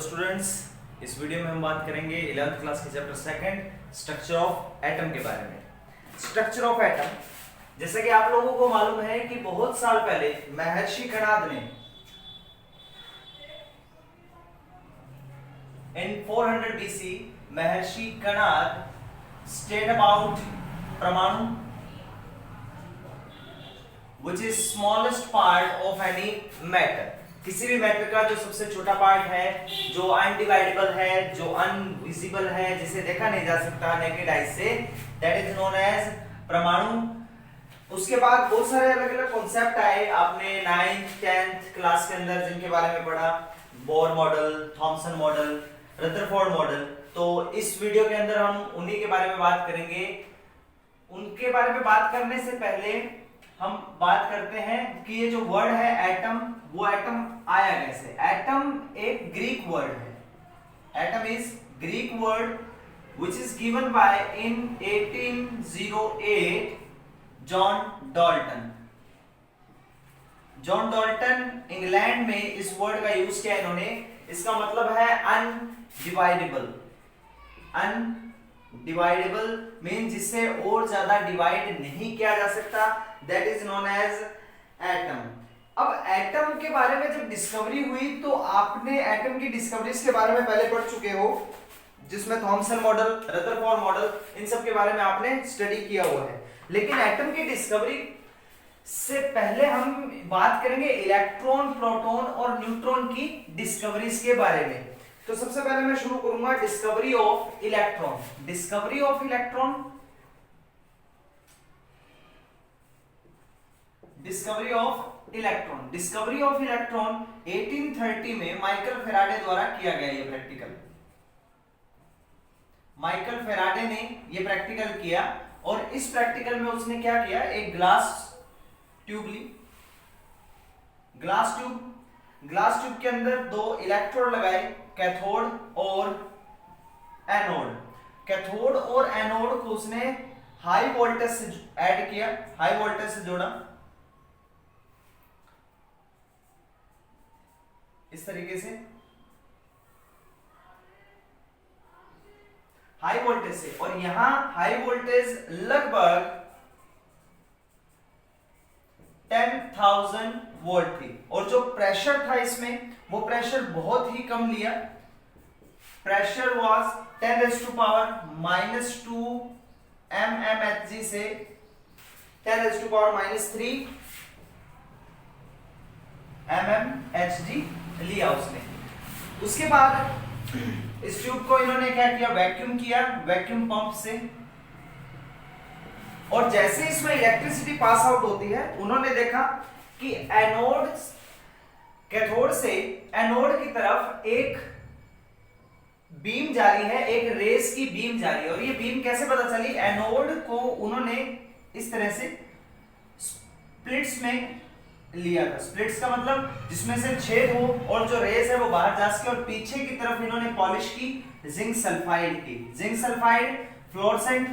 Students, इस video में हम बात करेंगे 11th क्लास के chapter second structure of atom के बारे में। स्ट्रक्चर ऑफ एटम, जैसे कि आप लोगों को मालूम है कि बहुत साल पहले महर्षि कणाद ने इन 400 BC Maharshi Kanada state about परमाणु which is smallest part of any matter। किसी भी मैटर का जो सबसे छोटा पार्ट है, जो अनडिवाइडेबल है, जो अनविजिबल है, जिसे देखा नहीं जा सकता नेकेड आई से, दैट इज नोन एज परमाणु। उसके बाद बहुत सारे अलग अलग कॉन्सेप्ट आए, आपने 9th 10th क्लास के अंदर जिनके बारे में पढ़ा, Bohr model, Thompson model, Rutherford model. तो इस वीडियो के अंदर हम उन्हीं के बारे में बात करेंगे। उनके बारे में बात करने से पहले हम बात करते हैं कि ये जो वर्ड है एटम, वो एटम आया कैसे। एटम एक ग्रीक वर्ड है। Atom is Greek word which is given by in 1808 John Dalton. John Dalton England में इस वर्ड का यूज किया इन्होंने। इसका मतलब है अनडिवाइडेबल। अनडिवाइडेबल मीन जिससे और ज्यादा डिवाइड नहीं किया जा सकता, that is known as atom. अब एटम के बारे में जब डिस्कवरी हुई तो आपने एटम की डिस्कवरीज के बारे में पहले पढ़ चुके हो, जिसमें थॉमसन मॉडल, रदरफोर्ड मॉडल, इन सब के बारे में आपने स्टडी किया हुआ है। लेकिन एटम की डिस्कवरी से पहले हम बात करेंगे इलेक्ट्रॉन, प्रोटॉन और न्यूट्रॉन की डिस्कवरीज के बारे में। तो सबसे पहले मैं शुरू करूंगा discovery of electron. Discovery of electron, discovery of electron. Discovery of electron 1830 में माइकल फेराडे द्वारा किया गया। ये प्रैक्टिकल माइकल फेराडे ने ये प्रैक्टिकल किया, और इस प्रैक्टिकल में उसने क्या किया, एक ग्लास ट्यूब ली। ग्लास ट्यूब के अंदर दो इलेक्ट्रोड लगाए, कैथोड और एनोड। कैथोड और एनोड को उसने हाई वोल्टेज से ऐड किया, हाई वोल्टेज से जोड़ा इस तरीके से, हाई वोल्टेज से। और यहां हाई वोल्टेज लगभग 10,000 वोल्ट थी, और जो प्रेशर था इसमें, वो प्रेशर बहुत ही कम लिया। प्रेशर वाज 10⁻⁻² mmHg से 10⁻³ mmHg लिया उसने। उसके बाद इस ट्यूब को इन्होंने क्या किया, वैक्यूम किया, वैक्यूम पंप से। और जैसे इसमें इलेक्ट्रिसिटी पास आउट होती है, उन्होंने देखा कि एनोड, कैथोड से एनोड की तरफ एक बीम जा रही है, एक रेस की बीम जा रही है। और ये बीम कैसे पता चली, एनोड को उन्होंने इस तरह से स्प्लिट्स में लिया था। स्प्लिट्स का मतलब जिसमें से छेद हो और जो रेस है वो बाहर जा सके। और पीछे की तरफ इन्होंने पॉलिश की जिंक सल्फाइड की। जिंक सल्फाइड फ्लोरोसेंट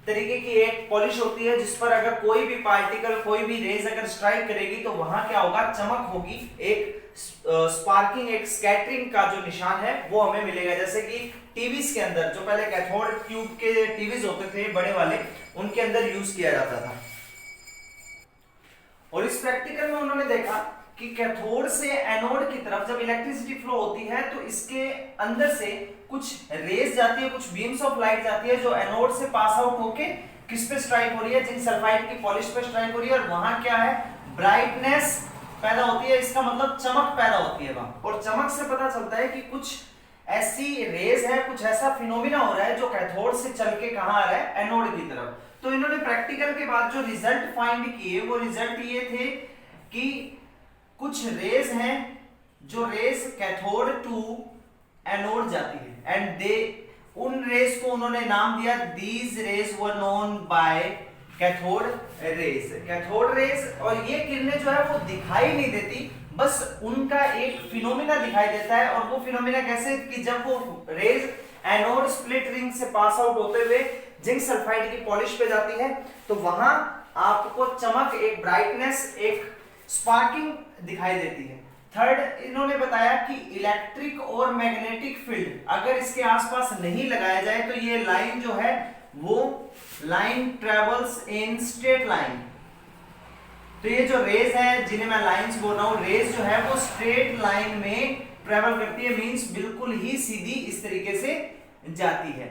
तरीके की एक पॉलिश होती है, जिस पर अगर कोई भी पार्टिकल, कोई भी रेज अगर स्ट्राइक करेगी तो वहां क्या होगा, चमक होगी, एक स्पार्किंग, एक स्कैटरिंग का जो निशान है वो हमें मिलेगा। जैसे कि टीवीज के अंदर, जो पहले कैथोड ट्यूब के टीवीज होते थे बड़े वाले, उनके अंदर यूज किया जाता था। और इस प्रैक्टिकल में उन्होंने देखा कि कैथोड से एनोड की तरफ जब इलेक्ट्रिसिटी फ्लो होती है तो इसके अंदर से कुछ रेज जाती है, कुछ बीम्स ऑफ लाइट जाती है, जो एनोड से पास आउट होके किस पे स्ट्राइक हो रही है, जिंक सल्फाइड की पॉलिश पे स्ट्राइक हो रही है। और वहां क्या है, ब्राइटनेस पैदा होती है। इसका मतलब चमक पैदा होती है वहां। और चमक से पता चलता है कि कुछ ऐसी रेज है, कुछ ऐसा फिनोमिना हो रहा है जो कैथोड से चल के कहां आ रहा है, एनोड की तरफ। तो इन्होंने प्रैक्टिकल के बाद जो रिजल्ट फाइंड किए, वो रिजल्ट ये थे कि कुछ रेज हैं, जो रेज कैथोड टू एनोड जाती है, एंड दे, उन रेज को उन्होंने नाम दिया, these raise were known by cathode rays. Cathode rays. और ये किरणें जो है वो दिखाई नहीं देती, बस उनका एक फिनोमिना दिखाई देता है। और वो फिनोमिना कैसे, कि जब वो रेज एनोड स्प्लिट रिंग से पास आउट होते हुए जिंक सल्फाइड की पॉलिश पे जाती है, तो वहां आपको चमक, एक ब्राइटनेस, एक स्पार्किंग दिखाई देती है। थर्ड इन्होंने बताया कि इलेक्ट्रिक और मैग्नेटिक फील्ड अगर इसके आसपास नहीं लगाया जाए तो ये लाइन जो है वो line travels in straight line. तो ये जो रेज है जिन्हें मैं लाइंस बोल रहा हूं, रेज जो है वो स्ट्रेट लाइन में ट्रेवल करती है, मींस बिल्कुल ही सीधी इस तरीके से जाती है।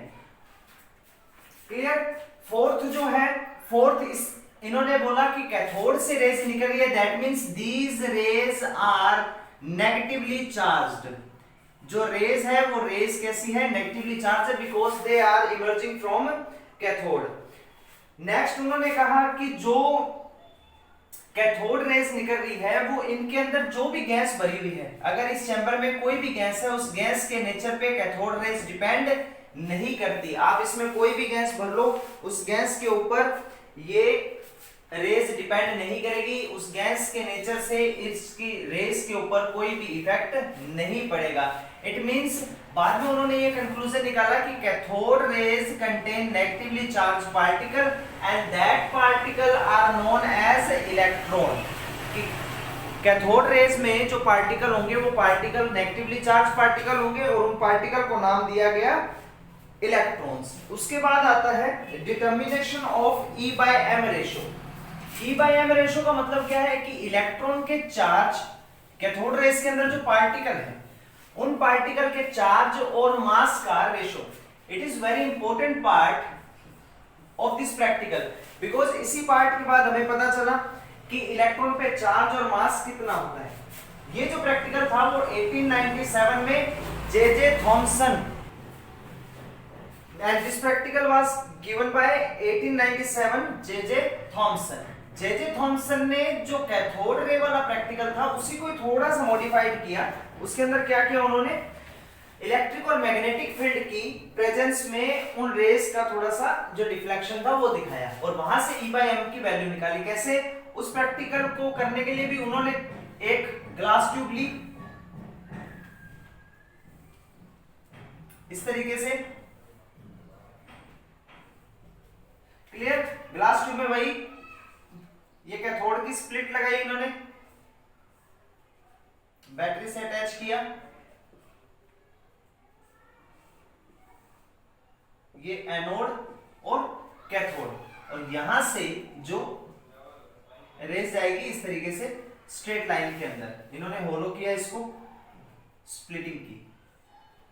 क्लियर। फोर्थ जो है, फोर्थ इस इन्होंने बोला कि कैथोड से रेज निकल रही है, that means these rays are negatively charged. जो रेज है वो रेज कैसी है, negatively charged, because they are emerging from cathode. Next उन्होंने कहा कि जो कैथोड रेज निकल रही है वो इनके अंदर जो भी गैस भरी हुई है, अगर इस चैम्बर में कोई भी गैस है उस गैस के नेचर पे कैथोड रेज डिपेंड नहीं करती। आप इसमें कोई भी गैस भर लो, उस गैस के ऊपर ये रेज डिपेंड नहीं करेगी, उस गैस के नेचर से इसकी रेज के ऊपर कोई भी इफेक्ट नहीं पड़ेगा। इट मींस बाद में उन्होंने ये कंक्लूजन निकाला कि cathode rays contain negatively charge particle and that particle are known as electron. Cathode rays में जो पार्टिकल होंगे वो पार्टिकल नेगेटिवली चार्ज पार्टिकल होंगे और उन पार्टिकल को नाम दिया गया इलेक्ट्रॉन्स। उसके बाद आता है determination of E by M ratio. E by M ratio का मतलब क्या है कि इलेक्ट्रॉन के चार्ज कैथोड रेज के अंदर जो पार्टिकल है उन पार्टिकल के चार्ज और मास का ratio. It is very important part of this practical, because इसी पार्ट के बाद हमें पता चला कि इलेक्ट्रॉन पे चार्ज और मास कितना होता है। ये जो प्रैक्टिकल था वो 1897 में J Thomson, and this practical was given by 1897 J Thomson. J Thomson ने जो कैथोड रे वाला प्रैक्टिकल था उसी को थोड़ा सा मॉडिफाइड किया। उसके अंदर क्या किया उन्होंने, इलेक्ट्रिक और मैग्नेटिक फील्ड की प्रेजेंस में उन रेज का थोड़ा सा जो डिफ्लेक्शन था वो दिखाया और वहां से E by M की वैल्यू निकाली। कैसे, उस प्रैक्टिकल को करने के लिए भी उन्होंने एक ग्लास ट्यूब ली इस तरीके से, क्लियर। ग्लास ट्यूब में वही ये कैथोड की स्प्लिट लगाई इन्होंने, बैटरी से अटैच किया, ये एनोड और कैथोड, और यहां से जो रेज जाएगी इस तरीके से स्ट्रेट लाइन के अंदर इन्होंने होलो किया, इसको स्प्लिटिंग की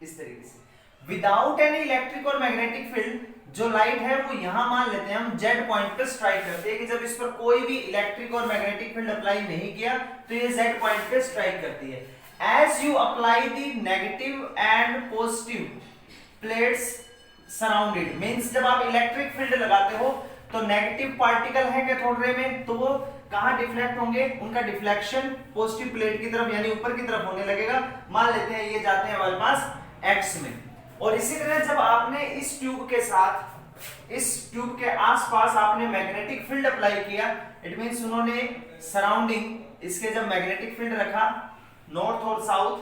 इस तरीके से। विदाउट एनी इलेक्ट्रिक और मैग्नेटिक फील्ड जो लाइट है वो यहां मान लेते हैं हम जेड पॉइंट पे स्ट्राइक करते हैं कि जब इस पर कोई भी इलेक्ट्रिक और मैग्नेटिक फील्ड अप्लाई नहीं किया तो ये जेड पॉइंट पे स्ट्राइक करती है। As you apply the negative and positive plates surrounded, means जब आप इलेक्ट्रिक फील्ड लगाते हो तो नेगेटिव पार्टिकल है कैथोड रे में तो वो कहां डिफ्लेक्ट होंगे, उनका डिफ्लेक्शन पॉजिटिव प्लेट की तरफ यानी ऊपर की तरफ होने लगेगा। मान लेते हैं ये जाते हैं हमारे पास एक्स में, और इसी तरह जब आपने इस ट्यूब के साथ इस ट्यूब के आसपास आपने मैग्नेटिक फील्ड अप्लाई किया, इट मींस उन्होंने सराउंडिंग इसके जब मैग्नेटिक फील्ड रखा नॉर्थ और साउथ,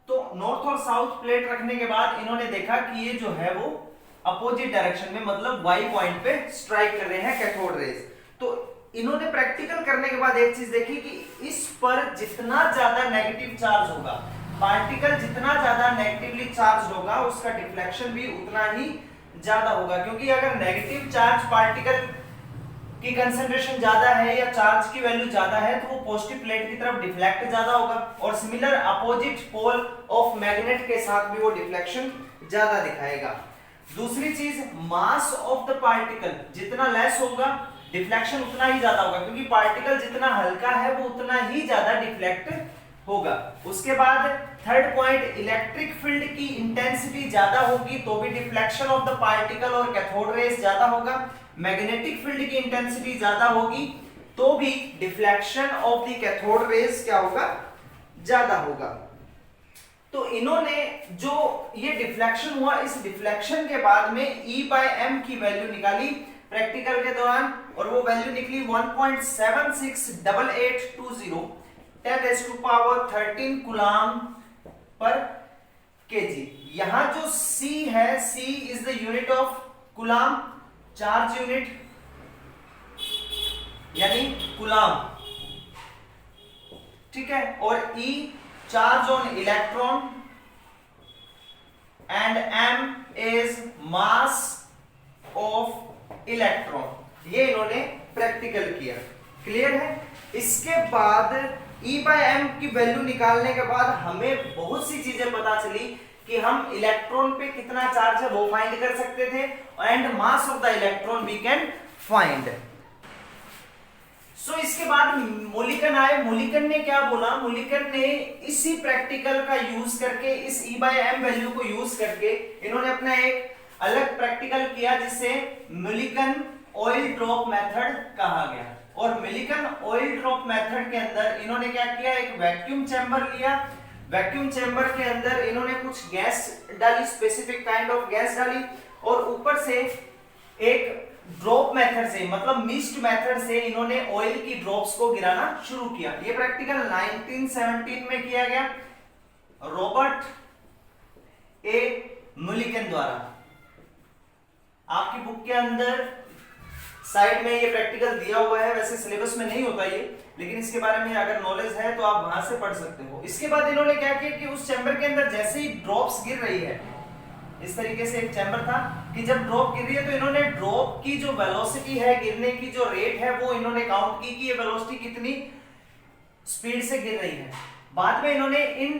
तो नॉर्थ और साउथ प्लेट रखने के बाद इन्होंने देखा कि ये जो है वो अपोजिट डायरेक्शन में मतलब वाई पॉइंट पे स्ट्राइक कर रहे हैं कैथोड रेज। तो इन्होंने प्रैक्टिकल करने के बाद एक चीज देखी कि इस पर जितना ज्यादा नेगेटिव चार्ज होगा, पार्टिकल जितना ज्यादा नेगेटिवली चार्ज होगा उसका डिफ्लेक्शन भी उतना ही ज्यादा होगा, क्योंकि अगर नेगेटिव चार्ज पार्टिकल की कंसंट्रेशन ज्यादा है या चार्ज की वैल्यू ज्यादा है तो वो पॉजिटिव प्लेट की तरफ डिफ्लेक्ट ज्यादा होगा, और similar opposite pole of magnet के साथ भी वो डिफ्लेक्शन ज्यादा दिखाएगा। दूसरी चीज, मास ऑफ द पार्टिकल जितना लेस होगा डिफ्लेक्शन उतना ही ज्यादा होगा, क्योंकि पार्टिकल जितना हल्का है वो उतना ही ज्यादा डिफ्लेक्ट होगा। उसके बाद थर्ड पॉइंट, इलेक्ट्रिक फील्ड की इंटेंसिटी ज्यादा होगी तो भी डिफ्लेक्शन ऑफ द पार्टिकल और कैथोड रेज ज्यादा होगा, मैग्नेटिक फील्ड की इंटेंसिटी ज्यादा होगी तो भी deflection of the cathode rays क्या होगा, ज्यादा होगा। तो इन्होंने जो ये डिफ्लेक्शन हुआ, इस डिफ्लेक्शन के बाद में E by M की वैल्यू निकाली प्रैक्टिकल के दौरान, और वो वैल्यू निकली 1.768820 10⁻13 कूलम पर केजी। यहां जो C है, C is the unit of coulomb, charge unit यानी कूलम, ठीक है, और E charge on electron and M is mass of electron. ये इन्होंने प्रैक्टिकल किया। क्लियर है। इसके बाद E/m की वैल्यू निकालने के बाद हमें बहुत सी चीजें पता चली कि हम इलेक्ट्रॉन पे कितना चार्ज है वो फाइंड कर सकते थे, and mass of the electron we can find. So इसके बाद मोलिकन आए। मोलिकन ने क्या बोला? मोलिकन ने इसी प्रैक्टिकल का यूज करके, इस E/m वैल्यू को यूज करके इन्होंने अपना एक अलग प्रैक्टिकल किया जिसे मोलिकन ऑयल ड्रॉप मेथड कहा गया। और मिलिकन ऑयल ड्रॉप मेथड के अंदर इन्होंने क्या किया? एक वैक्यूम चैम्बर लिया। वैक्यूम चैम्बर के अंदर इन्होंने कुछ गैस डाली, स्पेसिफिक काइंड ऑफ गैस डाली, और ऊपर से एक ड्रॉप मेथड से, मतलब मिस्ट मेथड से इन्होंने ऑयल की ड्रॉप्स को गिराना शुरू किया। ये प्रैक्टिकल 1917 में किया गया रॉबर्ट ए मिलिकन द्वारा। आपकी बुक के अंदर साइड में ये प्रैक्टिकल दिया हुआ है, वैसे सिलेबस में नहीं होता ये, लेकिन इसके बारे में अगर नॉलेज है तो आप वहां से पढ़ सकते हो। इसके बाद इन्होंने क्या किया कि उस चैम्बर के अंदर जैसे ही ड्रॉप्स गिर रही है, इस तरीके से एक चैम्बर था कि जब ड्रॉप गिर रही है तो इन्होंने ड्रॉप की जो वेलोसिटी है, गिरने की जो रेट है, वो इन्होंने काउंट की कि ये वेलोसिटी कितनी स्पीड से गिर रही है। बाद में इन्होंने इन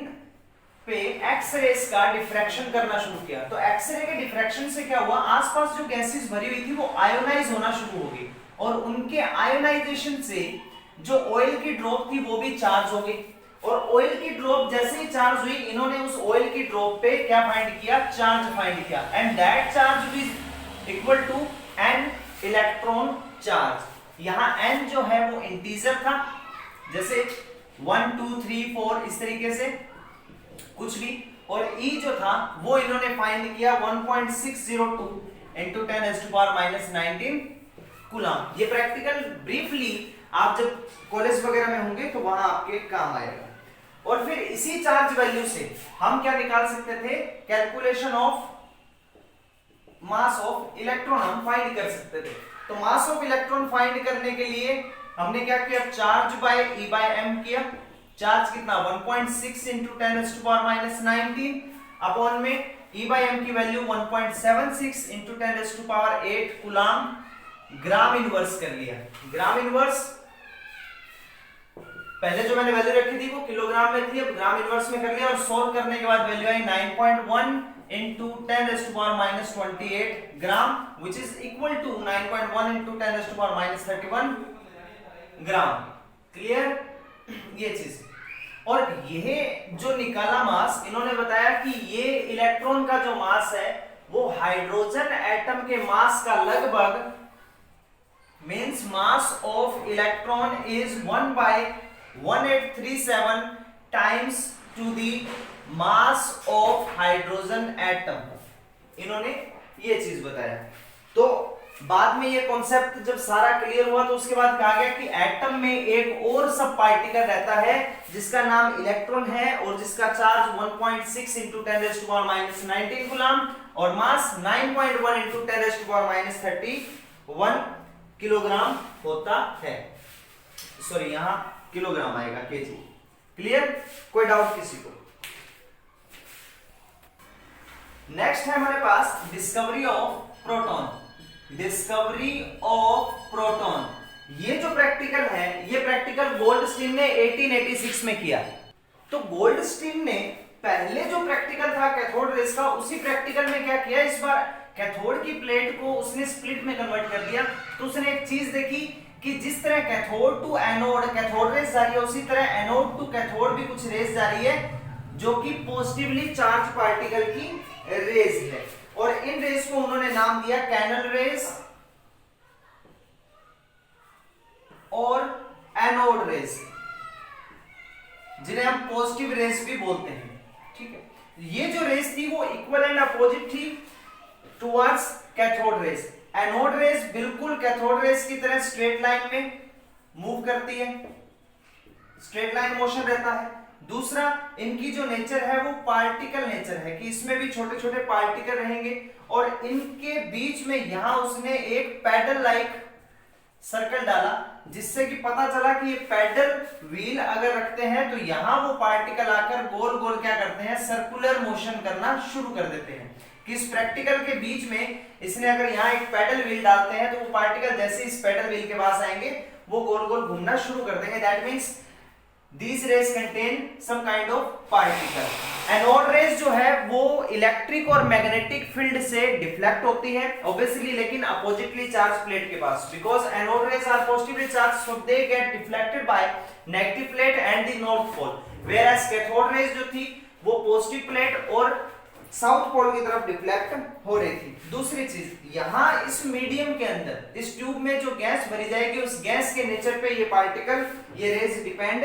पे एक्स रेस का डिफ्रैक्शन करना शुरू किया। तो एक्स रे के डिफ्रैक्शन से क्या हुआ? आसपास जो गैसेस भरी हुई थी वो आयोनाइज होना शुरू हो गई, और उनके आयोनाइजेशन से जो ऑयल की ड्रॉप थी वो भी चार्ज हो गई। और ऑयल की ड्रॉप जैसे ही चार्ज हुई, इन्होंने उस ऑयल की ड्रॉप पे क्या फाइंड किया? चार्ज फाइंड किया, and that charge is equal to n electron charge. यहां n जो है वो इंटीजर था, जैसे 1 2 3 4 इस तरीके से कुछ भी, और E जो था वो इन्होंने फाइंड किया 1.602 into 10⁻⁻19 कूलम। ये प्रैक्टिकल ब्रीफली आप जब कॉलेज वगैरह में होंगे तो वहां आपके काम आएगा। और फिर इसी चार्ज वैल्यू से हम क्या निकाल सकते थे? Calculation of mass of electron हम फाइंड कर सकते थे। तो मास ऑफ इलेक्ट्रॉन फाइंड करने के लिए हमने क्या किया? चार्ज बाय E/m किया। चार्ज कितना? 1.6 into 10⁻⁻19 अपॉन में E/m की वैल्यू 1.76 into 10⁸ कूलम ग्राम इनवर्स कर लिया। ग्राम इनवर्स पहले जो मैंने वैल्यू रखी थी वो किलोग्राम में थी, अब ग्राम इनवर्स में कर लिया, और सोल्व करने के बाद value I 9.1 into 10⁻⁻28 gram, which is equal to 9.1 into 10⁻31 gram. Clear ये चीज। और यह जो निकाला मास, इन्होंने बताया कि ये इलेक्ट्रॉन का जो मास है वो हाइड्रोजन एटम के मास का लगभग, means mass of electron is 1/1837 times to the mass of hydrogen atom. इन्होंने ये चीज बताया। तो बाद में ये कॉन्सेप्ट जब सारा क्लियर हुआ तो उसके बाद कहा गया कि एटम में एक और सब पार्टिकल रहता है जिसका नाम इलेक्ट्रॉन है, और जिसका चार्ज 1.6 into 10⁻⁻19 कूलम और मास 9.1 into 10⁻31 किलोग्राम होता है। सॉरी, यहां किलोग्राम आएगा, केजी। क्लियर? कोई डाउट किसी को? नेक्स्ट है हमारे पास discovery of proton. Discovery of proton, ये जो प्रैक्टिकल है, ये प्रैक्टिकल गोल्डस्टीन ने 1886 में किया। तो गोल्डस्टीन ने पहले जो प्रैक्टिकल था कैथोड रेस का, उसी प्रैक्टिकल में क्या किया? इस बार कैथोड की प्लेट को उसने स्प्लिट में कन्वर्ट कर दिया। तो उसने एक चीज देखी कि जिस तरह cathode to anode cathode rays जा रही है, उसी तरह एनोड टू कैथोड भी कुछ रेस जा रही है जो कि पॉजिटिवली चार्ज पार्टिकल की रेस है। और इन रेस को उन्होंने नाम दिया कैनल रेस और एनोड रेस, जिन्हें हम पॉजिटिव रेस भी बोलते हैं। ठीक है, ये जो रेस थी वो इक्वल एंड अपोजिट थी towards cathode rays. Anode rays बिल्कुल कैथोड रेस की तरह स्ट्रेट लाइन में मूव करती है, स्ट्रेट लाइन मोशन रहता है। दूसरा, इनकी जो नेचर है वो पार्टिकल नेचर है कि इसमें भी छोटे छोटे पार्टिकल रहेंगे, और इनके बीच में यहां उसने एक पैडल लाइक सर्कल डाला, जिससे कि पता चला कि ये पैडल व्हील अगर रखते हैं तो यहाँ वो पार्टिकल आकर गोल गोल क्या करते हैं, सर्कुलर मोशन करना शुरू कर देते हैं। कि इस प्रैक्टिकल के बीच में इसने अगर यहाँ एक पैडल व्हील डालते हैं तो वो पार्टिकल जैसे इस पैडल व्हील के पास आएंगे वो गोल गोल घूमना शुरू कर देंगे। That means these rays contain some kind of particle. Anode rays जो है वो इलेक्ट्रिक और मैग्नेटिक फील्ड से डिफ्लेक्ट होती है ऑब्वियसली, लेकिन अपोजिटली चार्ज प्लेट के पास, because anode rays are positively charge so they get deflected by negative plate and the north pole, whereas cathode rays जो थी वो पॉजिटिव प्लेट और साउथ पोल की तरफ डिफ्लेक्ट हो रही थी। दूसरी चीज, यहाँ इस मीडियम के अंदर इस ट्यूब में जो गैस भरी जाएगी उस गैस के नेचर पे ये पार्टिकल ये रेज डिपेंड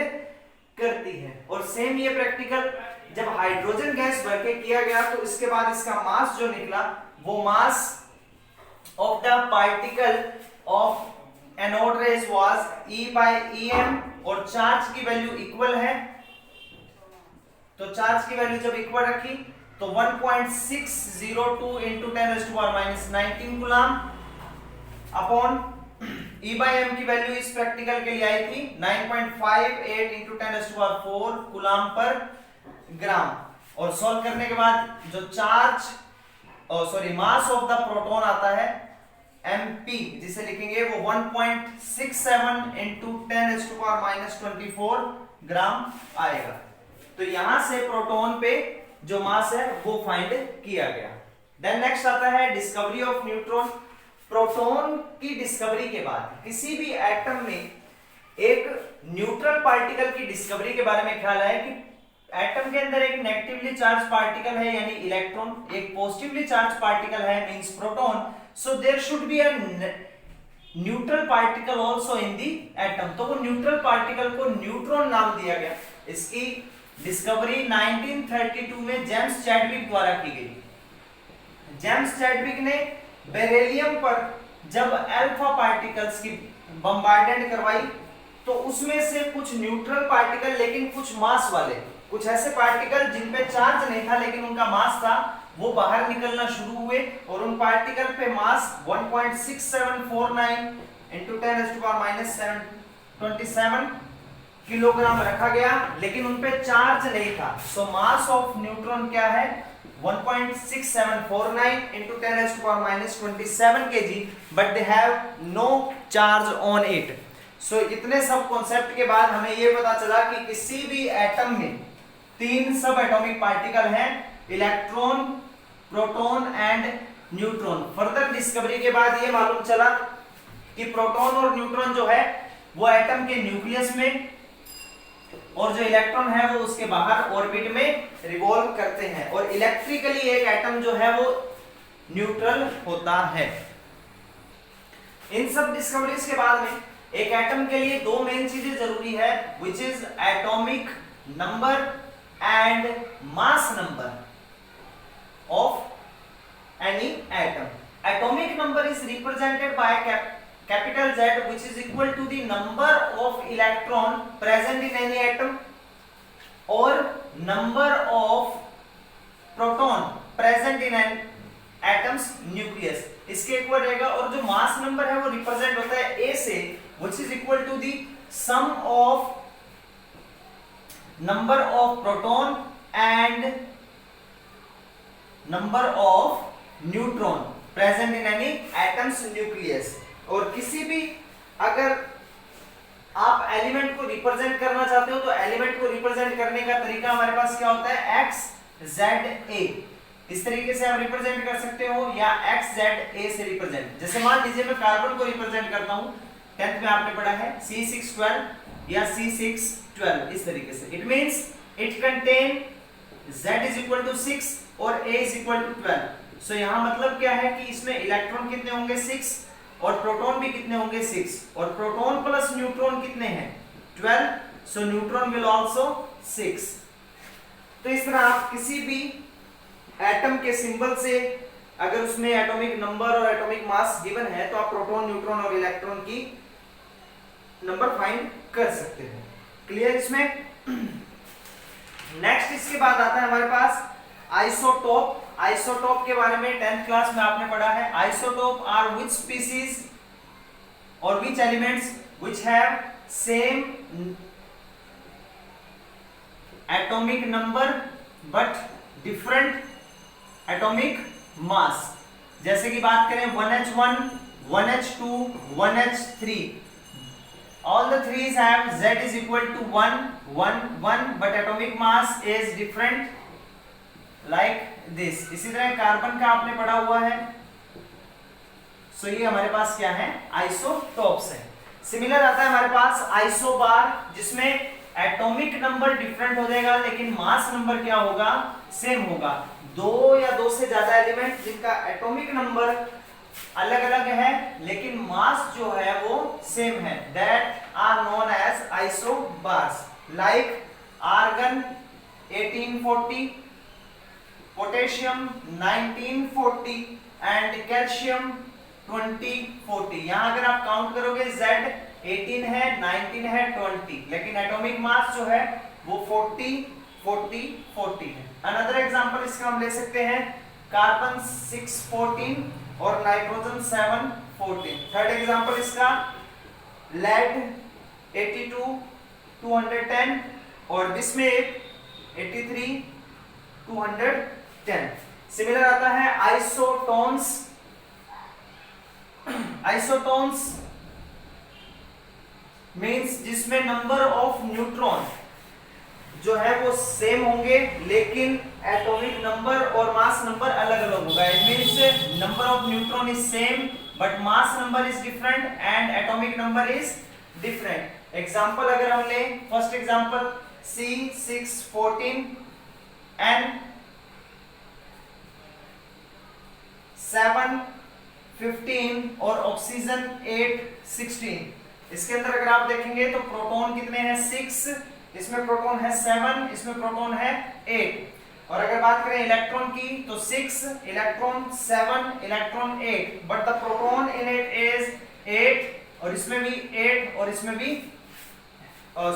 करती है। और सेम ये प्रैक्टिकल जब हाइड्रोजन गैस भर के किया गया तो इसके बाद इसका मास जो निकला वो मास of the particle of anode rays was E/em, और चार्ज की वैल्यू इक्वल है, तो चार्ज की वैल्यू जब इक्वल रखी तो 1.602 into 10⁻⁻19 कूलम अपॉन E/m की वैल्यू इस प्रैक्टिकल के लिए आई थी 9.58 into 10⁻4 कूलम पर ग्राम। और सॉल्व करने के बाद जो मास ऑफ द प्रोटॉन आता है mp, जिसे लिखेंगे वो 1.67 into 10⁻24 ग्राम आएगा। तो यहां से प्रोटॉन पे जो मास है वो फाइंड किया गया। देन नेक्स्ट आता है डिस्कवरी ऑफ न्यूट्रॉन। प्रोटॉन की डिस्कवरी के बाद किसी भी एटम में एक न्यूट्रल पार्टिकल की डिस्कवरी के बारे में ख्याल है कि एटम के अंदर एक नेगेटिवली चार्ज पार्टिकल है यानी इलेक्ट्रॉन, एक पॉजिटिवली चार्ज पार्टिकल है means proton, so there should be a neutral particle also in the atom. तो वो न्यूट्रल पार्टिकल को न्यूट्रॉन नाम दिया गया। इसकी डिस्कवरी 1932 में जेम्स चैडविक द्वारा की गई। जेम्स चैडविक ने बेरिलियम पर जब अल्फा पार्टिकल्स की बम्बार्डेड करवाई तो उसमें से कुछ न्यूट्रल पार्टिकल लेकिन कुछ मास वाले, कुछ ऐसे पार्टिकल जिन पे चार्ज नहीं था लेकिन उनका मास था, वो बाहर निकलना शुरू हुए और उन पार्टिकल पे मास 1.6749 into 10⁻⁻27 किलोग्राम रखा गया, लेकिन उन पे चार्ज नहीं था। सो मास ऑफ न्यूट्रॉन क्या है 1.6749 into 10⁻⁻27 kg, but they have no charge on it. सो इतने सब कॉन्सेप्ट के बाद हमें ये पता चला कि किसी भी एटम में 3 सब एटॉमिक पार्टिकल हैं, electron, proton and neutron. Further discovery के बाद ये मालूम चला कि प्रोटॉन और न्यूट्रॉन जो है वो एटम के न्यूक्लियस में और जो इलेक्ट्रॉन है वो उसके बाहर ऑर्बिट में रिवॉल्व करते हैं, और इलेक्ट्रिकली एक एटम जो है वो न्यूट्रल होता है। इन सब डिस्कवरीज के बाद में एक एटम के लिए 2 मेन चीजें जरूरी है, which is atomic number and mass number of any atom. Atomic number is represented by capital Z, which is equal to the number of electron present in any atom, or number of proton present in an atom's nucleus, इसके equal रहेगा। और जो mass number है वो represent होता है A से, which is equal to the sum of number of proton and number of neutron present in any atom's nucleus। और किसी भी अगर आप एलिमेंट को रिप्रेजेंट करना चाहते हो तो एलिमेंट को रिप्रेजेंट करने का तरीका हमारे पास क्या होता है x z a, इस तरीके से आप रिप्रेजेंट कर सकते हो, या x z a से रिप्रेजेंट। जैसे मान लीजिए मैं कार्बन को रिप्रेजेंट करता हूं, 10th में आपने पढ़ा है C612 या C612, इस तरीके से। It means it contain z is equal to 6 और a is equal to 12। सो यहां मतलब क्या है कि इसमें इलेक्ट्रॉन कितने होंगे 6 और प्रोटॉन भी कितने होंगे 6, और प्रोटॉन प्लस न्यूट्रॉन कितने हैं 12, सो न्यूट्रॉन विल आल्सो 6। तो इस तरह आप किसी भी एटम के सिंबल से अगर उसमें एटॉमिक नंबर और एटॉमिक मास गिवन है तो आप प्रोटॉन, न्यूट्रॉन और इलेक्ट्रॉन की नंबर फाइंड कर सकते हो। क्लियर इसमें? नेक्स्ट इसके बाद आता है हमारे पास आइसोटोप। आइसोटोप के बारे में 10th क्लास में आपने पढ़ा है। Isotope are which species or which elements which have same atomic number but different atomic mass. जैसे कि बात करें 1h1, 1h2, 1h3, all the threes have Z is equal to 1, 1, 1 but atomic mass is different like this. इसी तरह carbon का आपने पढ़ा हुआ है, सो ये हमारे पास क्या है, आइसोटॉप्स है। सिमिलर आता है हमारे पास आइसोबार, जिसमें एटॉमिक नंबर डिफरेंट हो जाएगा लेकिन मास नंबर क्या होगा, सेम होगा। दो या दो से ज्यादा एलिमेंट जिनका एटॉमिक नंबर अलग अलग है लेकिन मास जो है वो सेम है, that are known as isobars. Like argon 1840, potassium 1940 and calcium 2040। यहां अगर आप काउंट करोगे Z 18 है, 19 है, 20, लेकिन एटॉमिक मास जो है वो 40 40 40 है। अनदर एग्जांपल इसका हम ले सकते हैं कार्बन 614 और नाइट्रोजन 714। थर्ड एग्जांपल इसका लेड 82 210 और बिस्मथ 83 210। सिमिलर आता है आइसोटोन्स। आइसोटोन्स मींस जिसमें नंबर ऑफ न्यूट्रॉन जो है वो सेम होंगे लेकिन एटॉमिक नंबर और मास नंबर अलग अलग होगा। It means number of neutron is same but mass number is different and atomic number is different. Example अगर हम लें, फर्स्ट एग्जांपल C614 N 715 और ऑक्सीजन 816। इसके अंदर अगर आप देखेंगे तो प्रोटॉन कितने हैं, 6, इसमें प्रोटॉन है 7, इसमें प्रोटॉन है 8। और अगर बात करें इलेक्ट्रॉन की तो 6 electron 7 electron 8 but the proton in it is 8 और इसमें भी 8 और इसमें भी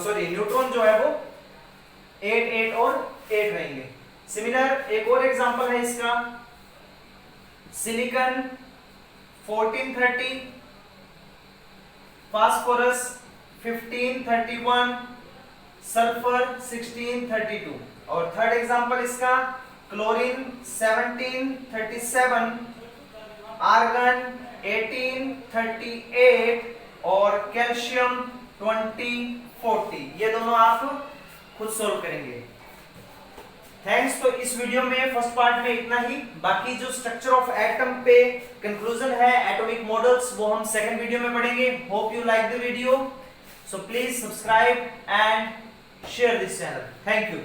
सॉरी न्यूट्रॉन जो है वो 8 8 और 8 रहेंगे। सिमिलर एक और एग्जांपल है इसका, सिलिकॉन 1430, फास्फोरस 1531, सल्फर 1632। और थर्ड एग्जांपल इसका क्लोरीन 1737, आर्गन 1838 और कैल्शियम 2040। ये दोनों आप खुद सोल्व करेंगे। थैंक्स। तो इस वीडियो में फर्स्ट पार्ट में इतना ही, बाकी जो स्ट्रक्चर ऑफ एटम पे कंक्लूजन है, एटॉमिक मॉडल्स, वो हम सेकंड वीडियो में पढ़ेंगे। Hope you like the video, so please subscribe and share this channel. Thank you.